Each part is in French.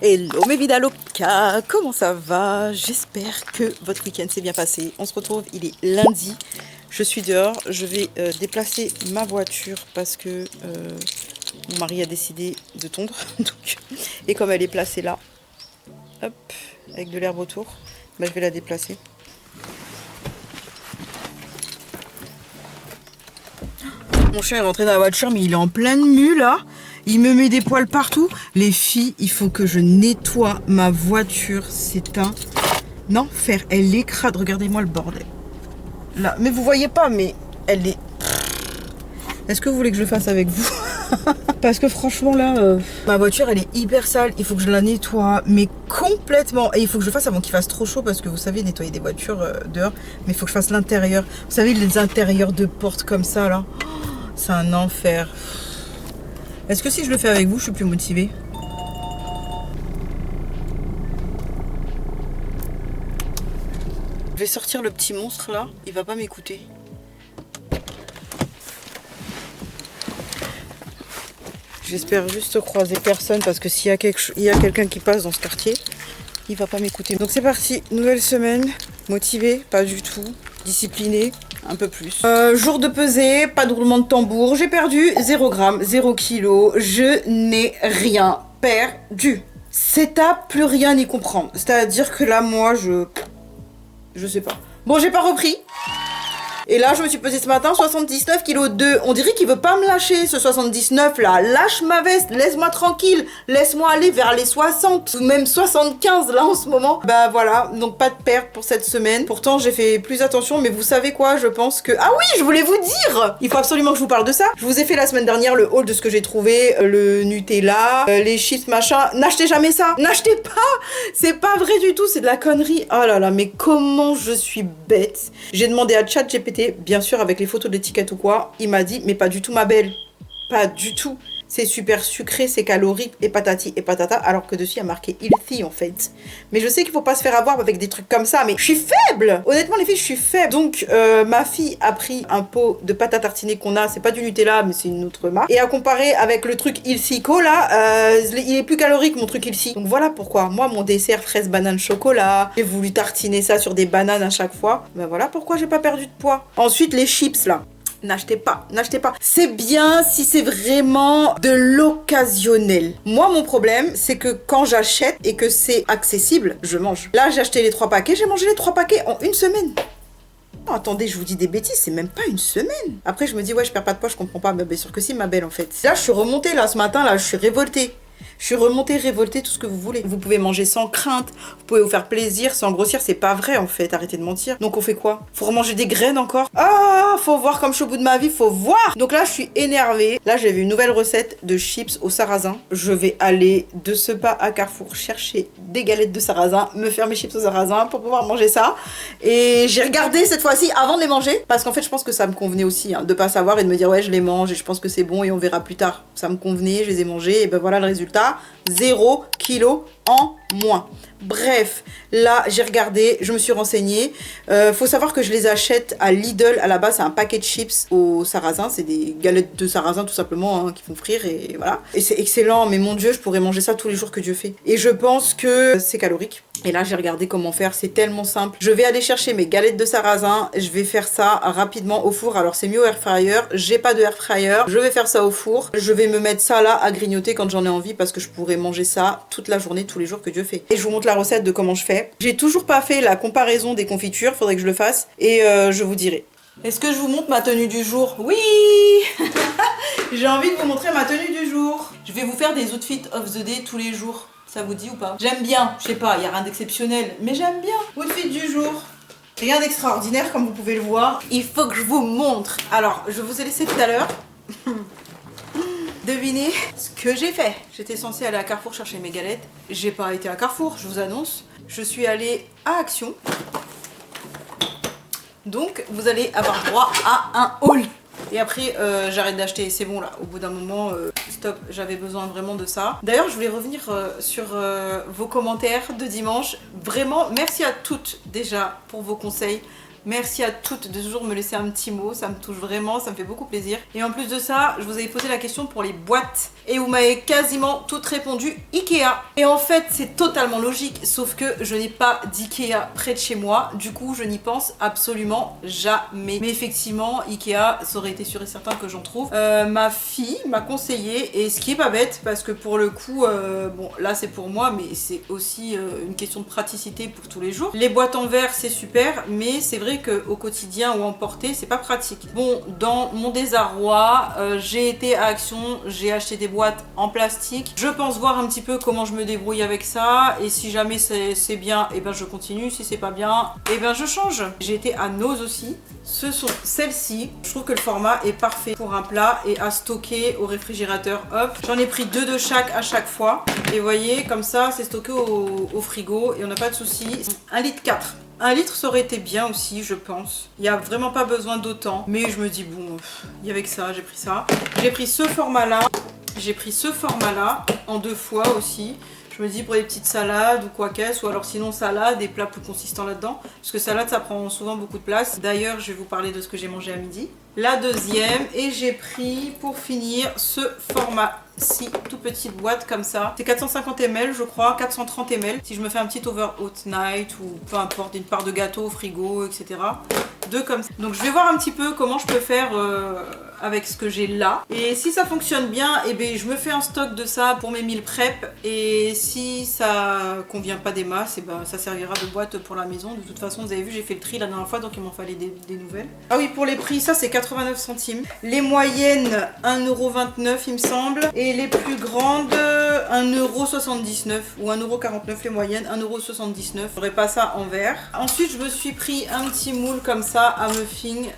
Hello mes vida loca, comment ça va? J'espère que votre week-end s'est bien passé. On se retrouve, il est lundi. Je suis dehors, je vais déplacer ma voiture parce que mon mari a décidé de tondre. Donc, et comme elle est placée là, hop, avec de l'herbe autour, bah, je vais la déplacer. Mon chien est rentré dans la voiture, mais il est en pleine mue là. Il me met des poils partout. Les filles, il faut que je nettoie ma voiture. C'est un enfer. Elle écrade. Regardez-moi le bordel. Là, mais vous voyez pas, mais elle est... Est-ce que vous voulez que je le fasse avec vous? Parce que franchement là, ma voiture elle est hyper sale. Il faut que je la nettoie, mais complètement. Et il faut que je le fasse avant qu'il fasse trop chaud. Parce que vous savez, nettoyer des voitures dehors. Mais il faut que je fasse l'intérieur. Vous savez, les intérieurs de portes comme ça là. C'est un enfer. Est-ce que si je le fais avec vous, je suis plus motivée? Je vais sortir le petit monstre là, il va pas m'écouter. J'espère juste croiser personne parce que s'il y a quelqu'un qui passe dans ce quartier, il va pas m'écouter. Donc c'est parti, nouvelle semaine, motivée, pas du tout, disciplinée, un peu plus. Jour de pesée, pas de roulement de tambour, j'ai perdu 0 g, 0 kg, je n'ai rien perdu. C'est à plus rien y comprendre. C'est-à-dire que là, moi, je sais pas. Bon, j'ai pas repris. Et là, je me suis pesée ce matin, 79 kg 2. On dirait qu'il veut pas me lâcher, ce 79 là. Lâche ma veste, laisse-moi tranquille. Laisse-moi aller vers les 60 ou même 75 là en ce moment. Bah voilà, donc pas de perte pour cette semaine. Pourtant, j'ai fait plus attention, mais vous savez quoi? Je pense que... Ah oui, je voulais vous dire! Il faut absolument que je vous parle de ça. Je vous ai fait la semaine dernière le haul de ce que j'ai trouvé. Le Nutella, les chips, machin. N'achetez jamais ça! N'achetez pas! C'est pas vrai du tout, c'est de la connerie. Oh là là, mais comment je suis bête. J'ai demandé à ChatGPT, bien sûr avec les photos de l'étiquette ou quoi, il m'a dit mais pas du tout ma belle, pas du tout, c'est super sucré, c'est calorique et patati et patata, alors que dessus il y a marqué healthy en fait. Mais je sais qu'il faut pas se faire avoir avec des trucs comme ça, mais je suis faible, honnêtement les filles, je suis faible. Donc ma fille a pris un pot de pâte à tartiner qu'on a, c'est pas du Nutella mais c'est une autre marque, et à comparer avec le truc Healthy Cola, il est plus calorique mon truc Healthy. Donc voilà pourquoi moi mon dessert fraise banane chocolat, j'ai voulu tartiner ça sur des bananes à chaque fois. Ben voilà pourquoi j'ai pas perdu de poids. Ensuite les chips là, n'achetez pas, n'achetez pas. C'est bien si c'est vraiment de l'occasionnel. Moi, mon problème, c'est que quand j'achète et que c'est accessible, je mange. Là, j'ai acheté les 3 paquets, j'ai mangé les 3 paquets en une semaine. Oh, attendez, je vous dis des bêtises, c'est même pas une semaine. Après, je me dis, ouais, je perds pas de poids, je comprends pas. Mais bien sûr que si, ma belle, en fait. Là, je suis remontée, là, ce matin, là, je suis révoltée. Je suis remontée, révoltée, tout ce que vous voulez. Vous pouvez manger sans crainte, vous pouvez vous faire plaisir sans grossir, c'est pas vrai en fait, arrêtez de mentir. Donc on fait quoi? Faut remanger des graines encore? Ah, faut voir comme je suis au bout de ma vie, faut voir. Donc là je suis énervée. Là j'ai vu une nouvelle recette de chips au sarrasin. Je vais aller de ce pas à Carrefour chercher des galettes de sarrasin, me faire mes chips au sarrasin pour pouvoir manger ça. Et j'ai regardé cette fois-ci avant de les manger, parce qu'en fait je pense que ça me convenait aussi, hein, de pas savoir et de me dire ouais je les mange et je pense que c'est bon et on verra plus tard. Ça me convenait, je les ai mangés et ben voilà le résultat. 0 kg en moins. Bref, là j'ai regardé, je me suis renseignée. Faut savoir que je les achète à Lidl. À la base, c'est un paquet de chips au sarrasin. C'est des galettes de sarrasin tout simplement, hein, qui font frire et voilà. Et c'est excellent, mais mon Dieu, je pourrais manger ça tous les jours que Dieu fait. Et je pense que c'est calorique. Et là, j'ai regardé comment faire, c'est tellement simple. Je vais aller chercher mes galettes de sarrasin, je vais faire ça rapidement au four. Alors, c'est mieux au air fryer, j'ai pas de air fryer, je vais faire ça au four. Je vais me mettre ça là à grignoter quand j'en ai envie parce que je pourrais manger ça toute la journée, tous les jours que Dieu fait. Et je vous montre la recette de comment je fais. J'ai toujours pas fait la comparaison des confitures, faudrait que je le fasse et je vous dirai. Est-ce que je vous montre ma tenue du jour? Oui. J'ai envie de vous montrer ma tenue du jour. Je vais vous faire des outfits of the day tous les jours. Ça vous dit ou pas? J'aime bien, je sais pas, il n'y a rien d'exceptionnel, mais j'aime bien. Outfit du jour. Rien d'extraordinaire comme vous pouvez le voir. Il faut que je vous montre. Alors, je vous ai laissé tout à l'heure. Devinez ce que j'ai fait. J'étais censée aller à Carrefour chercher mes galettes. J'ai pas été à Carrefour, je vous annonce. Je suis allée à Action. Donc, vous allez avoir droit à un haul. Et après, j'arrête d'acheter, c'est bon là, au bout d'un moment, stop, j'avais besoin vraiment de ça. D'ailleurs, je voulais revenir sur vos commentaires de dimanche. Vraiment, merci à toutes déjà pour vos conseils. Merci à toutes de toujours me laisser un petit mot, ça me touche vraiment, ça me fait beaucoup plaisir. Et en plus de ça, je vous avais posé la question pour les boîtes. et vous m'avez quasiment toutes répondu Ikea. Et en fait c'est totalement logique, sauf que je n'ai pas d'Ikea près de chez moi, du coup je n'y pense absolument jamais. Mais effectivement Ikea, ça aurait été sûr et certain que j'en trouve. Ma fille m'a conseillé, et ce qui est pas bête parce que pour le coup, bon là c'est pour moi mais c'est aussi une question de praticité pour tous les jours. Les boîtes en verre c'est super, mais c'est vrai qu'au quotidien ou emporter c'est pas pratique. Bon, dans mon désarroi, j'ai été à Action, j'ai acheté des boîtes en plastique. Je pense voir un petit peu comment je me débrouille avec ça, et si jamais c'est bien, et ben je continue, si c'est pas bien, et ben je change. J'ai été à Nose aussi. Ce sont celles-ci. Je trouve que le format est parfait pour un plat et à stocker au réfrigérateur. Hop, j'en ai pris 2 de chaque à chaque fois. Et vous voyez, comme ça, c'est stocké au frigo et on n'a pas de souci. 1,4 litre. 1 litre ça aurait été bien aussi, je pense. Il n'y a vraiment pas besoin d'autant. Mais je me dis, bon, il y avait que ça, j'ai pris ça. J'ai pris ce format-là. J'ai pris ce format-là en 2 fois aussi. Je me dis pour des petites salades ou quoi qu'est-ce, ou alors sinon salade, des plats plus consistants là-dedans. Parce que salade, ça prend souvent beaucoup de place. D'ailleurs, je vais vous parler de ce que j'ai mangé à midi. La deuxième, et j'ai pris pour finir ce format-ci, toute petite boîte comme ça. C'est 450 ml, je crois, 430 ml. Si je me fais un petit over hot night ou peu importe, une part de gâteau au frigo, etc. 2 comme ça. Donc je vais voir un petit peu comment je peux faire avec ce que j'ai là. Et si ça fonctionne bien, et bien je me fais un stock de ça pour mes meal prep. Et si ça convient pas des masses, et ben ça servira de boîte pour la maison. De toute façon, vous avez vu, j'ai fait le tri la dernière fois, donc il m'en fallait des nouvelles. Ah oui, pour les prix, ça c'est 89 centimes. Les moyennes, 1,29 € il me semble. Et les plus grandes, 1,79 € ou 1,49 € les moyennes, 1,79 €. J'aurais pas ça en verre. Ensuite, je me suis pris un petit moule comme ça à muffin.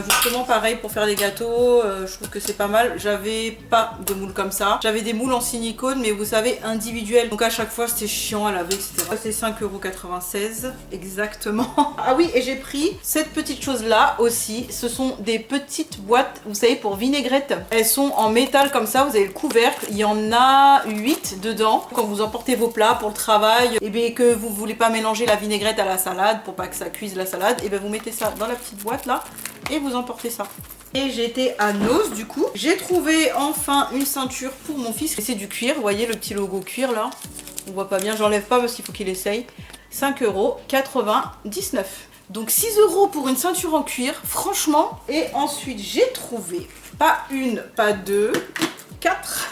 Justement pareil pour faire des gâteaux. Je trouve que c'est pas mal. J'avais pas de moule comme ça. J'avais des moules en silicone, mais vous savez, individuels. Donc à chaque fois, c'était chiant à laver, etc. C'est 5,96 € exactement. Ah oui, et j'ai pris cette petite chose là aussi. Ce sont des petites boîtes, vous savez, pour vinaigrette. Elles sont en métal comme ça. Vous avez le couvercle. Il y en a 8 dedans. Quand vous emportez vos plats pour le travail, et bien que vous voulez pas mélanger la vinaigrette à la salade pour pas que ça cuise la salade, et bien vous mettez ça dans la petite boîte là et vous emportez ça. Et j'ai été à Nose du coup. J'ai trouvé enfin une ceinture pour mon fils. C'est du cuir, vous voyez le petit logo cuir là. On voit pas bien, j'enlève pas parce qu'il faut qu'il essaye. 5,99 €. Donc 6 € pour une ceinture en cuir, franchement. Et ensuite j'ai trouvé pas une, pas deux, 4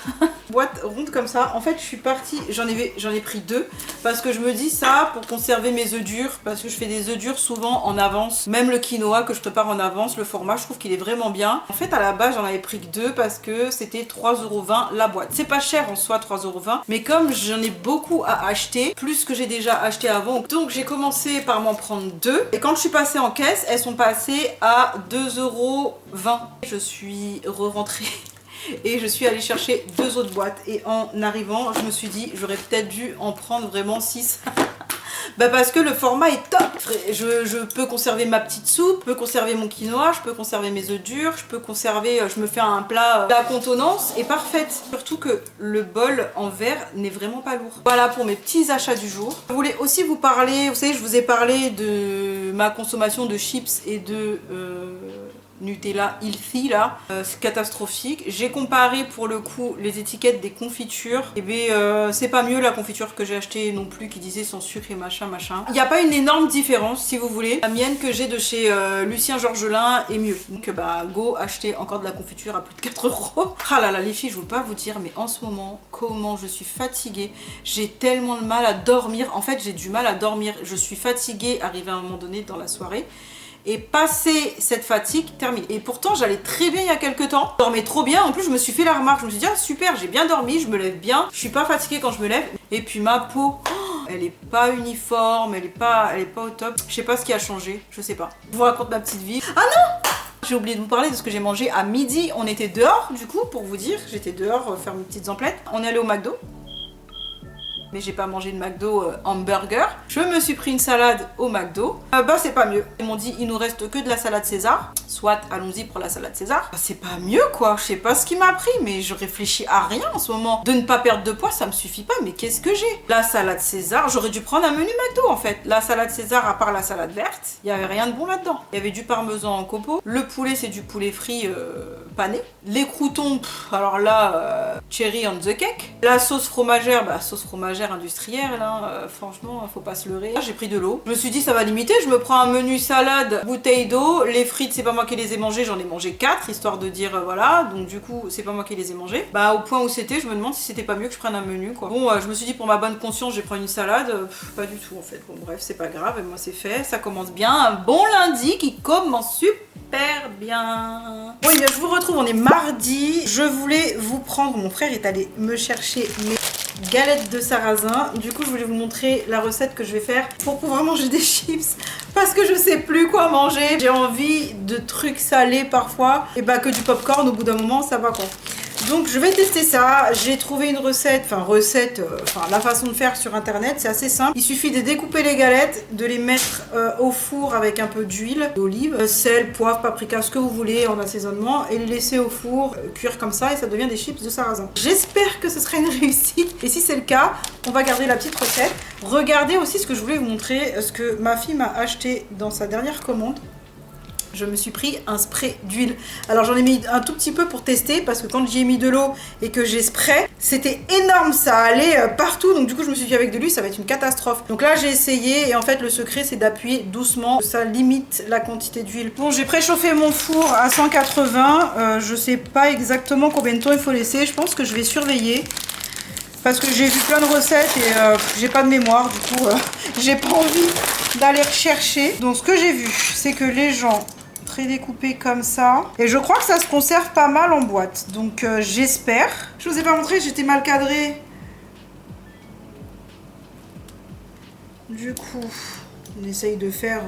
boîtes rondes comme ça. En fait je suis partie, j'en ai pris 2 parce que je me dis ça pour conserver mes œufs durs, parce que je fais des œufs durs souvent en avance. Même le quinoa que je prépare en avance, le format, je trouve qu'il est vraiment bien. En fait à la base j'en avais pris que 2 parce que c'était 3,20 € la boîte. C'est pas cher en soi, 3,20 €, mais comme j'en ai beaucoup à acheter, plus que j'ai déjà acheté avant, donc j'ai commencé par m'en prendre 2. Et quand je suis passée en caisse, elles sont passées à 2,20 €. Je suis re-rentrée et je suis allée chercher 2 autres boîtes, et en arrivant je me suis dit j'aurais peut-être dû en prendre vraiment 6. Parce que le format est top. Je peux conserver ma petite soupe, je peux conserver mon quinoa, je peux conserver mes œufs durs, je peux conserver, je me fais un plat, la contenance est parfaite. Surtout que le bol en verre n'est vraiment pas lourd. Voilà pour mes petits achats du jour. Je voulais aussi vous parler, vous savez je vous ai parlé de ma consommation de chips et de Nutella Healthy là, c'est catastrophique. J'ai comparé pour le coup les étiquettes des confitures, et bien c'est pas mieux la confiture que j'ai achetée non plus qui disait sans sucre et machin machin. Il n'y a pas une énorme différence si vous voulez. La mienne que j'ai de chez Lucien Georgelin est mieux. Donc go acheter encore de la confiture à plus de 4 €. Ah là là les filles, je veux pas vous dire mais en ce moment comment je suis fatiguée. J'ai tellement de mal à dormir. En fait j'ai du mal à dormir. Je suis fatiguée arrivé à un moment donné dans la soirée. Et passé cette fatigue, terminé. Et pourtant j'allais très bien il y a quelques temps. Je dormais trop bien. En plus je me suis fait la remarque. Je me suis dit ah super, j'ai bien dormi, je me lève bien. Je suis pas fatiguée quand je me lève. Et puis ma peau, elle est pas uniforme, elle est pas au top. Je sais pas ce qui a changé, je sais pas. Je vous raconte ma petite vie. Ah non! J'ai oublié de vous parler de ce que j'ai mangé à midi. On était dehors du coup pour vous dire. J'étais dehors faire mes petites emplettes. On est allé au McDo. Mais j'ai pas mangé de McDo hamburger. Je me suis pris une salade au McDo. C'est pas mieux. Ils m'ont dit il nous reste que de la salade César. Soit allons-y pour la salade César. C'est pas mieux quoi. Je sais pas ce qui m'a pris, mais je réfléchis à rien en ce moment. De ne pas perdre de poids, ça me suffit pas. Mais qu'est-ce que j'ai? La salade César, j'aurais dû prendre un menu McDo en fait. La salade César, à part la salade verte, il y avait rien de bon là-dedans. Il y avait du parmesan en copeaux. Le poulet, c'est du poulet frit pané. Les croûtons, alors là, cherry on the cake. La sauce fromagère, sauce fromagère industrielle, hein, franchement, faut pas se leurrer. J'ai pris de l'eau. Je me suis dit, ça va limiter. Je me prends un menu salade, bouteille d'eau. Les frites, c'est pas moi qui les ai mangées, j'en ai mangé 4, histoire de dire, voilà. Donc du coup, c'est pas moi qui les ai mangées. Au point où c'était, je me demande si c'était pas mieux que je prenne un menu, quoi. Bon, je me suis dit, pour ma bonne conscience, je vais prendre une salade. Pas du tout, en fait. Bon, bref, c'est pas grave. Et moi, c'est fait. Ça commence bien. Un bon lundi qui commence super bien. Bon, je vous retrouve, on est mardi. Je voulais vous prendre, mon frère est allé me chercher mes galettes de sarrasin. Du coup, je voulais vous montrer la recette que je vais faire pour pouvoir manger des chips parce que je sais plus quoi manger. J'ai envie de trucs salés parfois et que du popcorn au bout d'un moment, ça va quoi. Donc je vais tester ça. J'ai trouvé une recette, la façon de faire sur internet, c'est assez simple. Il suffit de découper les galettes, de les mettre au four avec un peu d'huile d'olive, sel, poivre, paprika, ce que vous voulez en assaisonnement, et les laisser au four cuire comme ça et ça devient des chips de sarrasin. J'espère que ce sera une réussite et si c'est le cas, on va garder la petite recette. Regardez aussi ce que je voulais vous montrer, ce que ma fille m'a acheté dans sa dernière commande. Je me suis pris un spray d'huile. Alors j'en ai mis un tout petit peu pour tester parce que quand j'y ai mis de l'eau et que j'ai spray, c'était énorme, ça allait partout. Donc du coup je me suis dit avec de l'huile ça va être une catastrophe. Donc là j'ai essayé et en fait le secret c'est d'appuyer doucement. Ça limite la quantité d'huile. Bon, j'ai préchauffé mon four à 180. Je sais pas exactement combien de temps il faut laisser. Je pense que je vais surveiller. Parce que j'ai vu plein de recettes et j'ai pas de mémoire. Du coup j'ai pas envie d'aller rechercher. Donc ce que j'ai vu c'est que les gens découpé comme ça et je crois que ça se conserve pas mal en boîte, donc j'espère. Je vous ai pas montré, j'étais mal cadrée, du coup on essaye de faire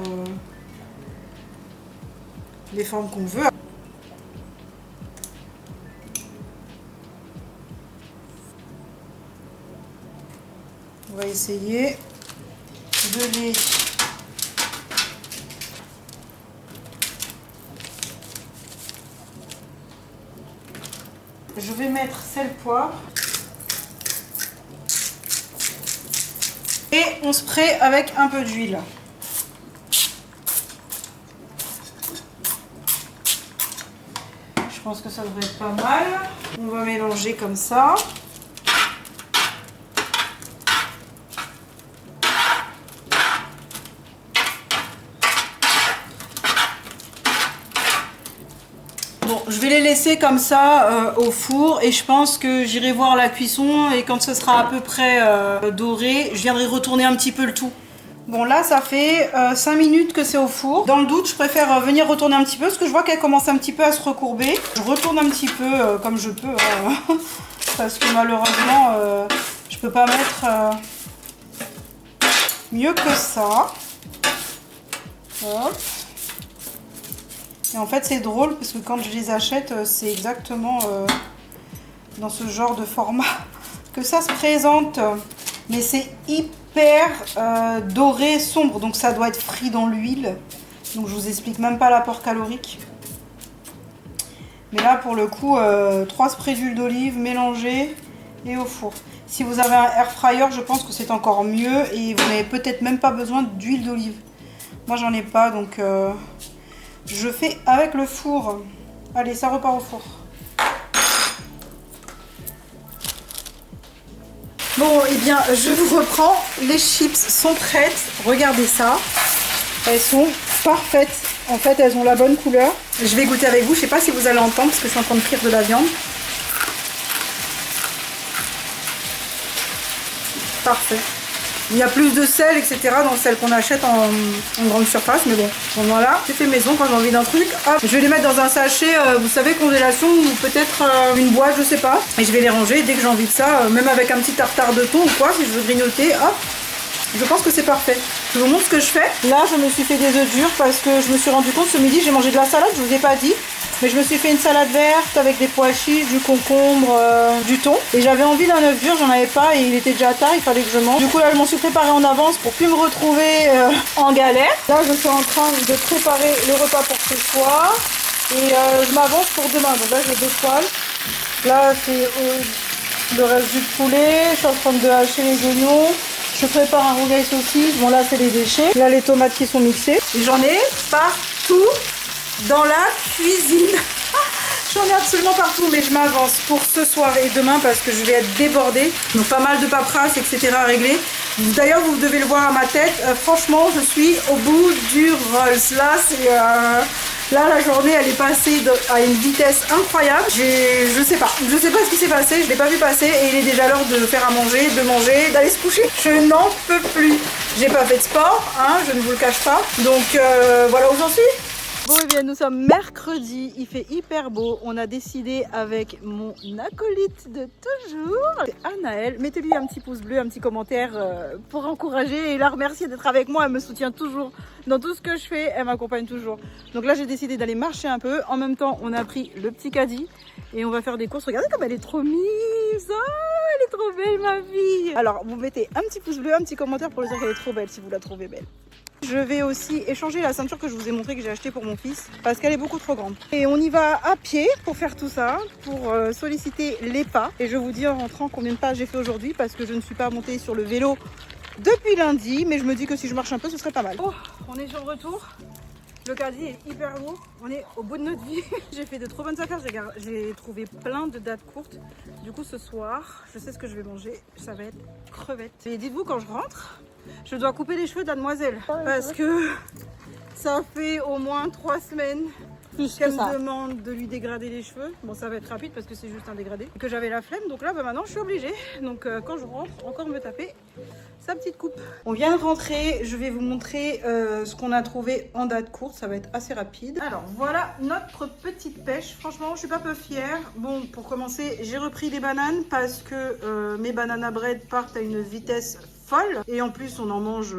les formes qu'on veut. On va essayer de les je vais mettre sel, poivre et on spray avec un peu d'huile. Je pense que ça devrait être pas mal. On va mélanger comme ça. Bon, je vais les laisser comme ça au four et je pense que j'irai voir la cuisson et quand ce sera à peu près doré, je viendrai retourner un petit peu le tout. Bon là ça fait 5 minutes que c'est au four. Dans le doute je préfère venir retourner un petit peu parce que je vois qu'elle commence un petit peu à se recourber. Je retourne un petit peu comme je peux parce que malheureusement je peux pas mettre mieux que ça. Hop. Et en fait c'est drôle parce que quand je les achète c'est exactement dans ce genre de format que ça se présente, mais c'est hyper doré sombre, donc ça doit être frit dans l'huile, donc je vous explique même pas l'apport calorique. Mais là pour le coup 3 sprays d'huile d'olive mélangés et au four. Si vous avez un air fryer je pense que c'est encore mieux et vous n'avez peut-être même pas besoin d'huile d'olive. Moi j'en ai pas, donc je fais avec le four. Allez, ça repart au four. Bon, et bien, je vous reprends. Les chips sont prêtes. Regardez ça. Elles sont parfaites. En fait, elles ont la bonne couleur. Je vais goûter avec vous. Je ne sais pas si vous allez entendre parce que je suis en train de cuire de la viande. Parfait. Il y a plus de sel, etc. dans celles qu'on achète en grande surface. Mais bon, voilà. J'ai fait maison quand j'ai envie d'un truc. Hop, je vais les mettre dans un sachet, vous savez, congélation ou peut-être une boîte, je sais pas. Et je vais les ranger dès que j'ai envie de ça. Même avec un petit tartare de thon ou quoi, si je veux grignoter. Hop, je pense que c'est parfait. Je vous montre ce que je fais. Là, je me suis fait des œufs durs parce que je me suis rendu compte ce midi, j'ai mangé de la salade, je vous ai pas dit. Mais je me suis fait une salade verte avec des pois chiches, du concombre, du thon. Et j'avais envie d'un œuf dur, j'en avais pas et il était déjà tard, il fallait que je mange. Du coup là je m'en suis préparé en avance pour plus me retrouver en galère. Là je suis en train de préparer le repas pour ce soir. Et je m'avance pour demain. Donc là j'ai 2 poêles. Là c'est le reste du poulet. Je suis en train de hacher les oignons. Je prépare un rougail saucisse. Bon là c'est les déchets. Là les tomates qui sont mixées. Et j'en ai partout dans la cuisine. J'en ai absolument partout, mais je m'avance pour ce soir et demain parce que je vais être débordée. Donc pas mal de paperasse, etc. à régler. D'ailleurs, vous devez le voir à ma tête. Franchement, je suis au bout du Rolls. Là, c'est... Là, la journée, elle est passée à une vitesse incroyable. Je sais pas ce qui s'est passé. Je l'ai pas vu passer et il est déjà l'heure de faire à manger, de manger, d'aller se coucher. Je n'en peux plus. J'ai pas fait de sport, hein, je ne vous le cache pas. Donc voilà où j'en suis. Bon, et bien, nous sommes mercredi, il fait hyper beau. On a décidé avec mon acolyte de toujours, Anaël, mettez-lui un petit pouce bleu, un petit commentaire pour encourager et la remercier d'être avec moi. Elle me soutient toujours dans tout ce que je fais, elle m'accompagne toujours. Donc là, j'ai décidé d'aller marcher un peu. En même temps, on a pris le petit caddie et on va faire des courses. Regardez comme elle est trop mise. Oh, elle est trop belle, ma fille. Alors, vous mettez un petit pouce bleu, un petit commentaire pour lui dire qu'elle est trop belle si vous la trouvez belle. Je vais aussi échanger la ceinture que je vous ai montré que j'ai acheté pour mon fils parce qu'elle est beaucoup trop grande. Et on y va à pied pour faire tout ça, pour solliciter les pas. Et je vous dis en rentrant combien de pas j'ai fait aujourd'hui parce que je ne suis pas montée sur le vélo depuis lundi. Mais je me dis que si je marche un peu, ce serait pas mal. Oh, on est sur le retour. Le caddie est hyper lourd. On est au bout de notre vie. J'ai fait de trop bonnes affaires. J'ai trouvé plein de dates courtes. Du coup, ce soir, je sais ce que je vais manger. Ça va être crevettes. Et dites-vous, quand je rentre, je dois couper les cheveux d'Mademoiselle parce que ça fait au moins 3 semaines qu'elle me demande de lui dégrader les cheveux. Bon, ça va être rapide parce que c'est juste un dégradé. Que j'avais la flemme, donc là, maintenant, je suis obligée. Donc, quand je rentre, encore me taper sa petite coupe. On vient de rentrer. Je vais vous montrer ce qu'on a trouvé en date courte. Ça va être assez rapide. Alors, voilà notre petite pêche. Franchement, je suis pas peu fière. Bon, pour commencer, j'ai repris des bananes parce que mes banana bread partent à une vitesse folle et en plus on en mange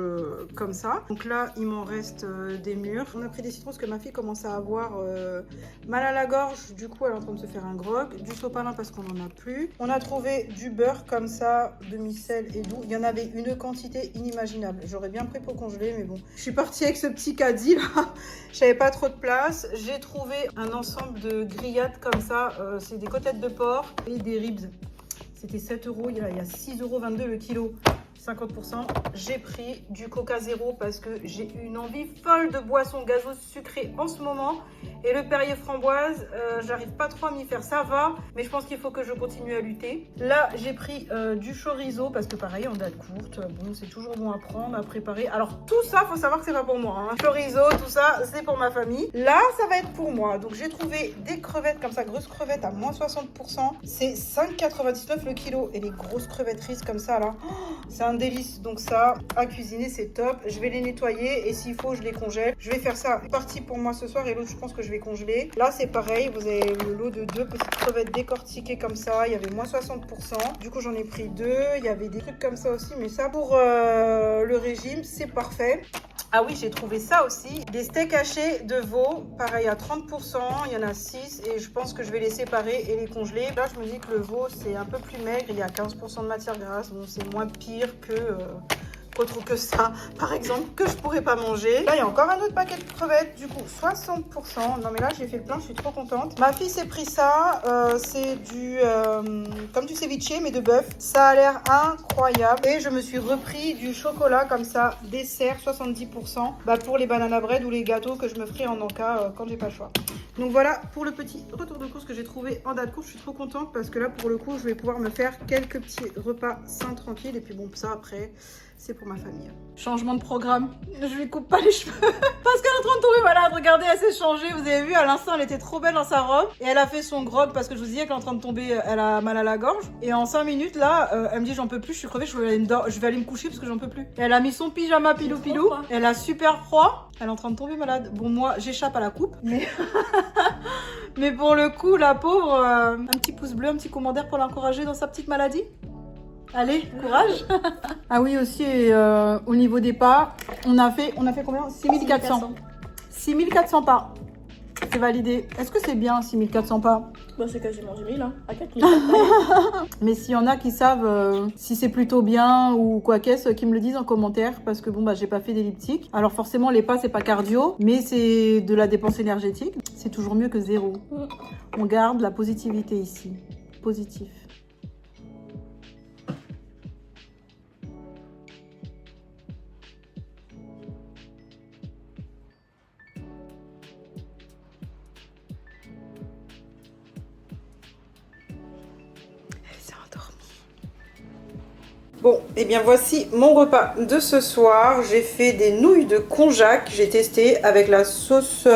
comme ça. Donc là il m'en reste des mûres. On a pris des citrons parce que ma fille commence à avoir mal à la gorge, du coup elle est en train de se faire un grog. Du sopalin parce qu'on n'en a plus. On a trouvé du beurre comme ça, demi-sel et doux. Il y en avait une quantité inimaginable. J'aurais bien pris pour congeler mais bon. Je suis partie avec ce petit caddie là. J'avais pas trop de place. J'ai trouvé un ensemble de grillades comme ça. C'est des côtelettes de porc et des ribs. C'était 7 €, il y a 6,22 € le kilo. 50%. J'ai pris du Coca Zéro parce que j'ai une envie folle de boissons gazeuses sucrées en ce moment. Et le Perrier framboise, j'arrive pas trop à m'y faire. Ça va, mais je pense qu'il faut que je continue à lutter. Là, j'ai pris du chorizo parce que pareil, en date courte, bon, c'est toujours bon à prendre, à préparer. Alors tout ça, faut savoir que c'est pas pour moi. Hein. Chorizo, tout ça, c'est pour ma famille. Là, ça va être pour moi. Donc j'ai trouvé des crevettes comme ça, grosses crevettes à moins 60%. C'est 5,99 € le kilo. Et les grosses crevettes rises comme ça, là, c'est un délice. Donc ça, à cuisiner, c'est top. Je vais les nettoyer et s'il faut, je les congèle. Je vais faire ça une partie pour moi ce soir et l'autre, je pense que je vais congeler. Là, c'est pareil. Vous avez le lot de 2 petites crevettes décortiquées comme ça. Il y avait moins 60%. Du coup, j'en ai pris 2. Il y avait des trucs comme ça aussi. Mais ça, pour le régime, c'est parfait. Ah oui, j'ai trouvé ça aussi. Des steaks hachés de veau, pareil à 30%. Il y en a 6 et je pense que je vais les séparer et les congeler. Là, je me dis que le veau, c'est un peu plus maigre. Il y a 15% de matière grasse. Bon, c'est moins pire que... autre que ça, par exemple, que je pourrais pas manger. Là, il y a encore un autre paquet de crevettes, du coup, 60%. Non, mais là, j'ai fait le plein, je suis trop contente. Ma fille s'est pris ça. C'est du... comme du ceviche, mais de bœuf. Ça a l'air incroyable. Et je me suis repris du chocolat, comme ça, dessert, 70%. Bah, pour les banana bread ou les gâteaux que je me ferai en encas quand j'ai pas le choix. Donc voilà pour le petit retour de course que j'ai trouvé en date courte. Je suis trop contente parce que là, pour le coup, je vais pouvoir me faire quelques petits repas sains, tranquilles. Et puis bon, ça, après... c'est pour ma famille. Changement de programme. Je lui coupe pas les cheveux parce qu'elle est en train de tomber malade. Regardez, elle s'est changée. Vous avez vu, à l'instant, elle était trop belle dans sa robe. Et elle a fait son grog parce que je vous disais qu'elle est en train de tomber. Elle a mal à la gorge. Et en 5 minutes, là, elle me dit j'en peux plus, je suis crevée, je vais aller me coucher parce que j'en peux plus. Et elle a mis son pyjama pilou-pilou. Elle a super froid. Elle est en train de tomber malade. Bon, moi, j'échappe à la coupe. Mais... mais pour le coup, la pauvre, un petit pouce bleu, un petit commentaire pour l'encourager dans sa petite maladie. Allez, courage. Ah oui, aussi, au niveau des pas, on a fait combien? 6400. 6400 pas. C'est validé. Est-ce que c'est bien 6400 pas? Bah, c'est quasiment 10 000, hein, à 4000. Mais s'il y en a qui savent si c'est plutôt bien ou quoi qu'est-ce, qui me le disent en commentaire. Parce que bon, bah, j'ai pas fait d'elliptique. Alors forcément, les pas, c'est pas cardio, mais c'est de la dépense énergétique. C'est toujours mieux que zéro. On garde la positivité ici. Positif. Bon, et bien voici mon repas de ce soir. J'ai fait des nouilles de konjac, j'ai testé avec la sauce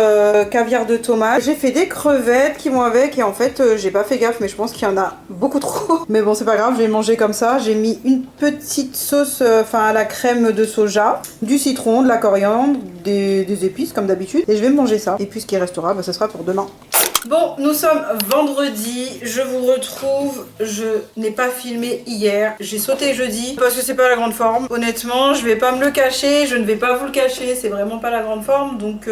caviar de tomate. J'ai fait des crevettes qui vont avec et en fait j'ai pas fait gaffe mais je pense qu'il y en a beaucoup trop. Mais bon c'est pas grave, je vais manger comme ça. J'ai mis une petite sauce à la crème de soja, du citron, de la coriandre, des épices comme d'habitude et je vais manger ça. Et puis ce qui restera, ce sera pour demain. Bon, nous sommes vendredi, je vous retrouve, je n'ai pas filmé hier, j'ai sauté jeudi parce que c'est pas la grande forme. Honnêtement, je vais pas me le cacher, je ne vais pas vous le cacher, c'est vraiment pas la grande forme. Donc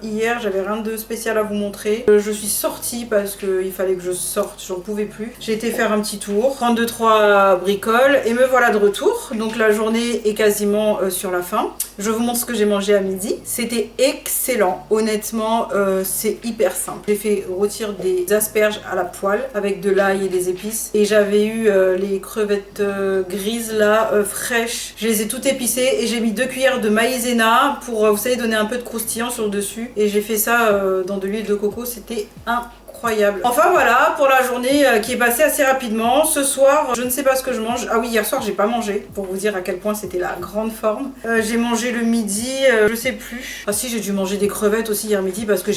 hier, j'avais rien de spécial à vous montrer. Je suis sortie parce qu'il fallait que je sorte, j'en pouvais plus. J'ai été faire un petit tour, prendre 2-3 bricoles et me voilà de retour. Donc la journée est quasiment sur la fin. Je vous montre ce que j'ai mangé à midi. C'était excellent, honnêtement, c'est hyper simple. J'ai fait rôtir des asperges à la poêle avec de l'ail et des épices et j'avais eu les crevettes grises là fraîches, je les ai toutes épicées et j'ai mis 2 cuillères de maïzena pour vous savez donner un peu de croustillant sur le dessus et j'ai fait ça dans de l'huile de coco, c'était incroyable. Enfin voilà pour la journée qui est passée assez rapidement. Ce soir je ne sais pas ce que je mange. Ah oui, hier soir j'ai pas mangé pour vous dire à quel point c'était la grande forme. J'ai mangé le midi, je sais plus. Ah si, j'ai dû manger des crevettes aussi hier midi parce que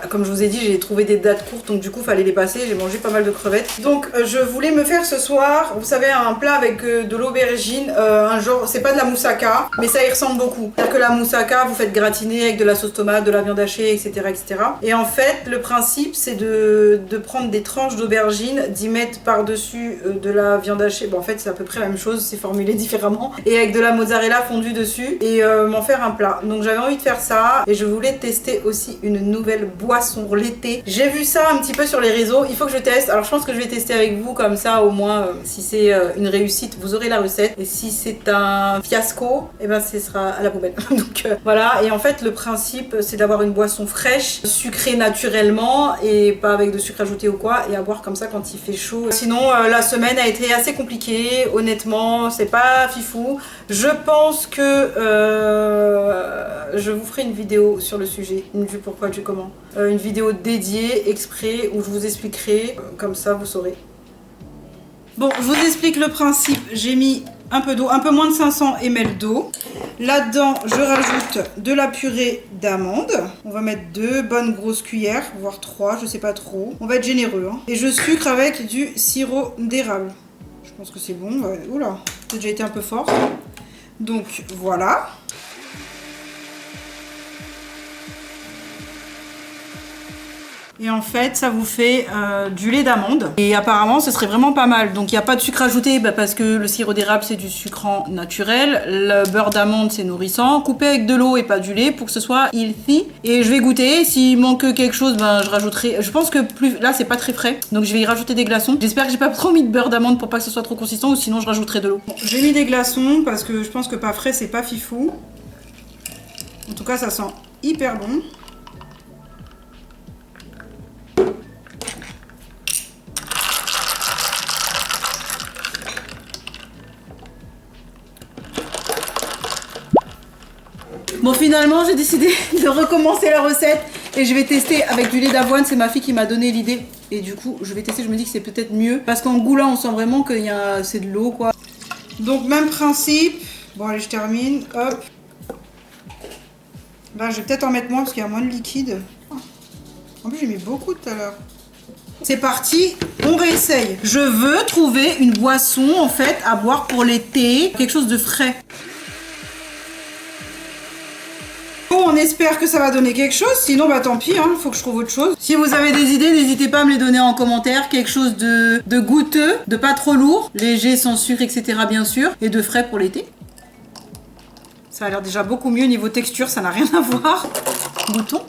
comme je vous ai dit, j'ai trouvé des dates courtes donc du coup fallait les passer. J'ai mangé pas mal de crevettes. Donc je voulais me faire ce soir, vous savez, un plat avec de l'aubergine, un genre, c'est pas de la moussaka mais ça y ressemble beaucoup. C'est-à-dire que la moussaka vous faites gratiner avec de la sauce tomate, de la viande hachée, etc. etc. Et en fait le principe c'est de prendre des tranches d'aubergine, d'y mettre par-dessus de la viande hachée. Bon en fait c'est à peu près la même chose, c'est formulé différemment. Et avec de la mozzarella fondue dessus et m'en faire un plat. Donc j'avais envie de faire ça et je voulais tester aussi une nouvelle boisson pour l'été. J'ai vu ça un petit peu sur les réseaux, il faut que je teste. Alors je pense que je vais tester avec vous comme ça au moins si c'est une réussite vous aurez la recette et si c'est un fiasco et ben ce sera à la poubelle. Donc voilà, et en fait le principe c'est d'avoir une boisson fraîche, sucrée naturellement et pas avec de sucre ajouté ou quoi et à boire comme ça quand il fait chaud. Sinon la semaine a été assez compliquée, honnêtement c'est pas fifou. Je pense que je vous ferai une vidéo sur le sujet, une du pourquoi du comment. Une vidéo dédiée exprès où je vous expliquerai, comme ça vous saurez. Bon, je vous explique le principe. J'ai mis un peu d'eau, un peu moins de 500 ml d'eau. Là-dedans, je rajoute de la purée d'amandes. On va mettre 2 bonnes grosses cuillères, voire 3, je sais pas trop. On va être généreux. Hein. Et je sucre avec du sirop d'érable. Je pense que c'est bon. Ouais. Oula, ça a déjà été un peu fort. Donc voilà. Et en fait, ça vous fait du lait d'amande. Et apparemment, ce serait vraiment pas mal. Donc, il n'y a pas de sucre ajouté parce que le sirop d'érable, c'est du sucrant naturel. Le beurre d'amande, c'est nourrissant. Coupé avec de l'eau et pas du lait pour que ce soit healthy. Et je vais goûter. S'il manque quelque chose, je rajouterai. Je pense que là, c'est pas très frais. Donc, je vais y rajouter des glaçons. J'espère que j'ai pas trop mis de beurre d'amande pour pas que ce soit trop consistant. Ou sinon, je rajouterai de l'eau. Bon, j'ai mis des glaçons parce que je pense que pas frais, c'est pas fifou. En tout cas, ça sent hyper bon. Bon, finalement j'ai décidé de recommencer la recette et je vais tester avec du lait d'avoine. C'est ma fille qui m'a donné l'idée et du coup je vais tester. Je me dis que c'est peut-être mieux parce qu'en goût là on sent vraiment que c'est de l'eau quoi. Donc même principe. Bon allez, je termine, hop. Là je vais peut-être en mettre moins parce qu'il y a moins de liquide. En plus j'ai mis beaucoup tout à l'heure. C'est parti, on réessaye. Je veux trouver une boisson en fait à boire pour l'été, quelque chose de frais. Bon, on espère que ça va donner quelque chose, sinon bah tant pis, hein, faut que je trouve autre chose. Si vous avez des idées, n'hésitez pas à me les donner en commentaire. Quelque chose de goûteux, de pas trop lourd, léger, sans sucre, etc. bien sûr, et de frais pour l'été. Ça a l'air déjà beaucoup mieux niveau texture, ça n'a rien à voir. Goûtons.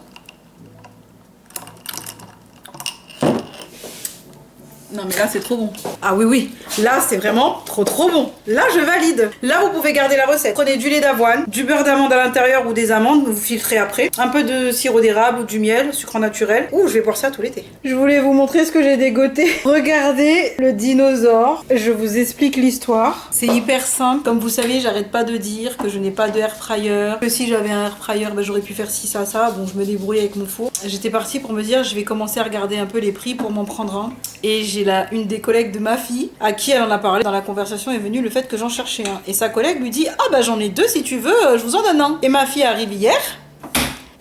Non mais là c'est trop bon. Ah oui oui, là c'est vraiment trop bon. Là je valide. Là vous pouvez garder la recette. Prenez du lait d'avoine, du beurre d'amande à l'intérieur ou des amandes, vous filtrez après. Un peu de sirop d'érable ou du miel, sucre naturel. Ouh, je vais boire ça tout l'été. Je voulais vous montrer ce que j'ai dégoté. Regardez le dinosaure. Je vous explique l'histoire. C'est hyper simple. Comme vous savez, j'arrête pas de dire que je n'ai pas de air fryer. Que si j'avais un air fryer, bah, j'aurais pu faire ci, ça. Bon, je me débrouille avec mon four. J'étais partie pour me dire, je vais commencer à regarder un peu les prix pour m'en prendre un. Et j'ai une des collègues de ma fille à qui elle en a parlé. Dans la conversation est venu le fait que j'en cherchais un. Et sa collègue lui dit « Ah bah j'en ai 2 si tu veux, je vous en donne un. » Et ma fille arrive hier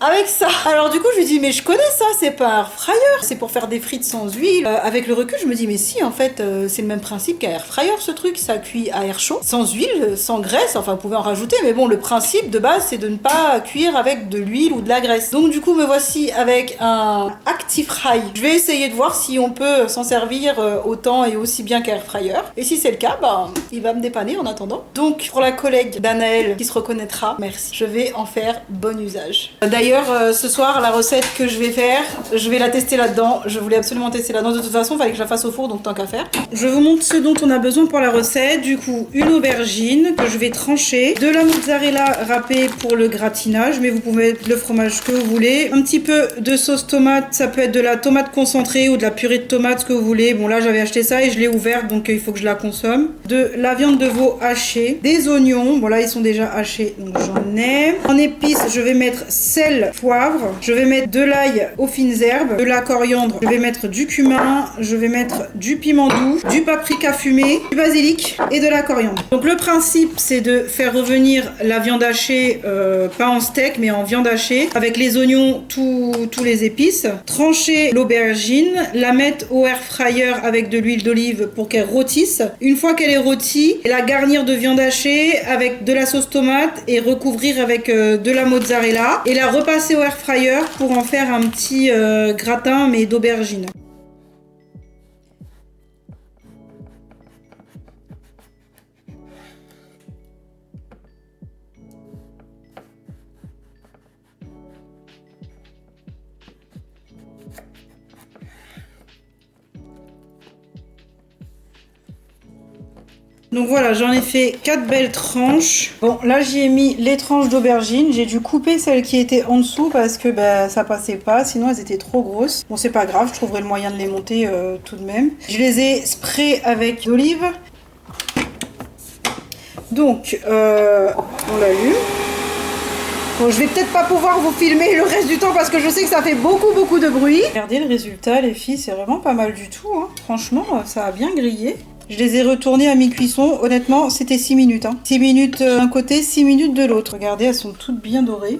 avec ça. Alors du coup je lui dis mais je connais ça, c'est pas un air fryer, c'est pour faire des frites sans huile. Avec le recul je me dis mais si en fait c'est le même principe qu'un air fryer ce truc, ça cuit à air chaud, sans huile, sans graisse, enfin vous pouvez en rajouter mais bon le principe de base c'est de ne pas cuire avec de l'huile ou de la graisse. Donc du coup me voici avec un ActiFry. Je vais essayer de voir si on peut s'en servir autant et aussi bien qu'un air fryer. Et si c'est le cas, bah il va me dépanner en attendant. Donc pour la collègue d'Anaël qui se reconnaîtra, merci. Je vais en faire bon usage. D'ailleurs ce soir la recette que je vais faire, je vais la tester là-dedans. Je voulais absolument tester là-dedans. De toute façon, il fallait que je la fasse au four, donc tant qu'à faire. Je vous montre ce dont on a besoin pour la recette. Du coup, une aubergine que je vais trancher, de la mozzarella râpée pour le gratinage, mais vous pouvez mettre le fromage que vous voulez. Un petit peu de sauce tomate, ça peut être de la tomate concentrée ou de la purée de tomate, ce que vous voulez. Bon là, j'avais acheté ça et je l'ai ouverte, donc il faut que je la consomme. De la viande de veau hachée, des oignons. Bon là, ils sont déjà hachés, donc j'en ai. En épices, je vais mettre sel, poivre, je vais mettre de l'ail aux fines herbes, de la coriandre, je vais mettre du cumin, je vais mettre du piment doux, du paprika fumé, du basilic et de la coriandre. Donc le principe c'est de faire revenir la viande hachée, pas en steak mais en viande hachée, avec les oignons, tous les épices, trancher l'aubergine, la mettre au air fryer avec de l'huile d'olive pour qu'elle rôtisse. Une fois qu'elle est rôtie, la garnir de viande hachée avec de la sauce tomate et recouvrir avec de la mozzarella et la repasser au air fryer pour en faire un petit gratin mais d'aubergine. Donc voilà, j'en ai fait 4 belles tranches. Bon, là j'y ai mis les tranches d'aubergine. J'ai dû couper celles qui étaient en dessous parce que ça passait pas, sinon elles étaient trop grosses. Bon, c'est pas grave, je trouverai le moyen de les monter tout de même. Je les ai sprayées avec d'olive. Donc, on l'allume. Bon, je vais peut-être pas pouvoir vous filmer le reste du temps parce que je sais que ça fait beaucoup de bruit. Regardez le résultat les filles, c'est vraiment pas mal du tout, hein. Franchement, ça a bien grillé. Je les ai retournées à mi-cuisson. Honnêtement, c'était 6 minutes. 6 minutes d'un côté, 6 minutes de l'autre. Regardez, elles sont toutes bien dorées.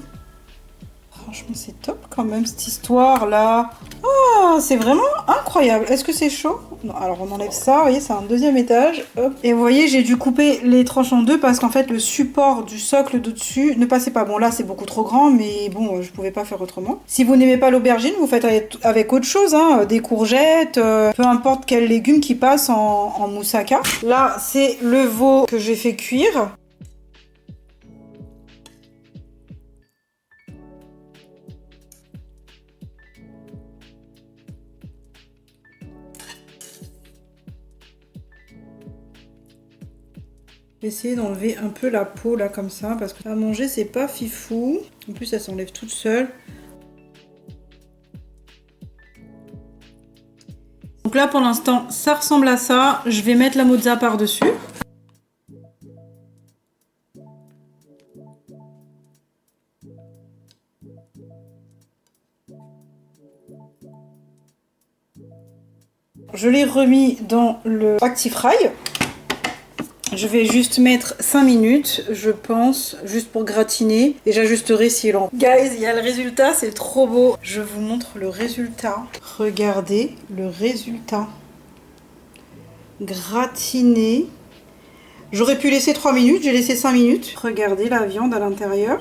Franchement, c'est top quand même, cette histoire-là. Ah, c'est vraiment incroyable. Est-ce que c'est chaud? Non, alors on enlève ça. Vous voyez, c'est un deuxième étage. Hop. Et vous voyez, j'ai dû couper les tranches en deux parce qu'en fait, le support du socle de dessus ne passait pas. Bon, là, c'est beaucoup trop grand, mais bon, je pouvais pas faire autrement. Si vous n'aimez pas l'aubergine, vous faites avec autre chose, hein, des courgettes, peu importe quel légume qui passe en moussaka. Là, c'est le veau que j'ai fait cuire. Je vais essayer d'enlever un peu la peau là comme ça parce que à manger c'est pas fifou. En plus elle s'enlève toute seule. Donc là pour l'instant ça ressemble à ça. Je vais mettre la mozza par dessus. Je l'ai remis dans le ActiFry. Je vais juste mettre 5 minutes, je pense, juste pour gratiner. Et j'ajusterai si lent. Guys, il y a le résultat, c'est trop beau. Je vous montre le résultat. Regardez le résultat. Gratiné. J'aurais pu laisser 3 minutes, j'ai laissé 5 minutes. Regardez la viande à l'intérieur.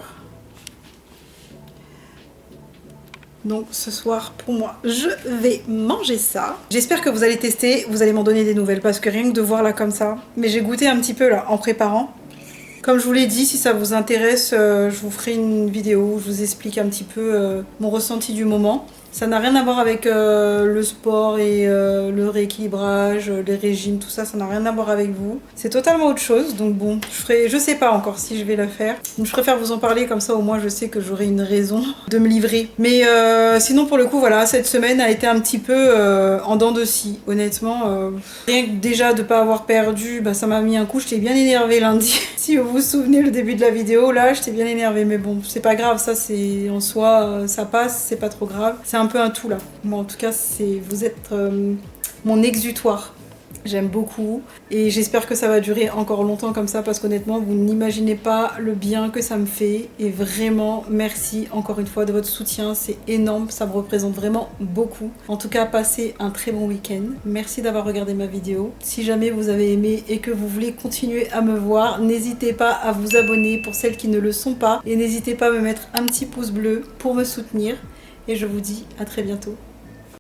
Donc ce soir, pour moi, je vais manger ça. J'espère que vous allez tester, vous allez m'en donner des nouvelles. Parce que rien que de voir là comme ça. Mais j'ai goûté un petit peu là, en préparant. Comme je vous l'ai dit, si ça vous intéresse, je vous ferai une vidéo où je vous explique un petit peu mon ressenti du moment. Ça n'a rien à voir avec le sport et le rééquilibrage, les régimes, tout ça, ça n'a rien à voir avec vous. C'est totalement autre chose, donc bon, je sais pas encore si je vais le faire. Donc je préfère vous en parler, comme ça au moins je sais que j'aurai une raison de me livrer. Mais sinon pour le coup, voilà, cette semaine a été un petit peu en dents de scie, honnêtement. Rien que déjà de pas avoir perdu, bah, ça m'a mis un coup, j'étais bien énervée lundi. Si vous vous souvenez le début de la vidéo, là j'étais bien énervée, mais bon, c'est pas grave, ça c'est en soi, ça passe, c'est pas trop grave. C'est un peu un tout là. Bon, en tout cas, vous êtes mon exutoire. J'aime beaucoup et j'espère que ça va durer encore longtemps comme ça parce qu'honnêtement vous n'imaginez pas le bien que ça me fait et vraiment merci encore une fois de votre soutien, c'est énorme, ça me représente vraiment beaucoup. En tout cas passez un très bon week-end, merci d'avoir regardé ma vidéo. Si jamais vous avez aimé et que vous voulez continuer à me voir, n'hésitez pas à vous abonner pour celles qui ne le sont pas et n'hésitez pas à me mettre un petit pouce bleu pour me soutenir et je vous dis à très bientôt.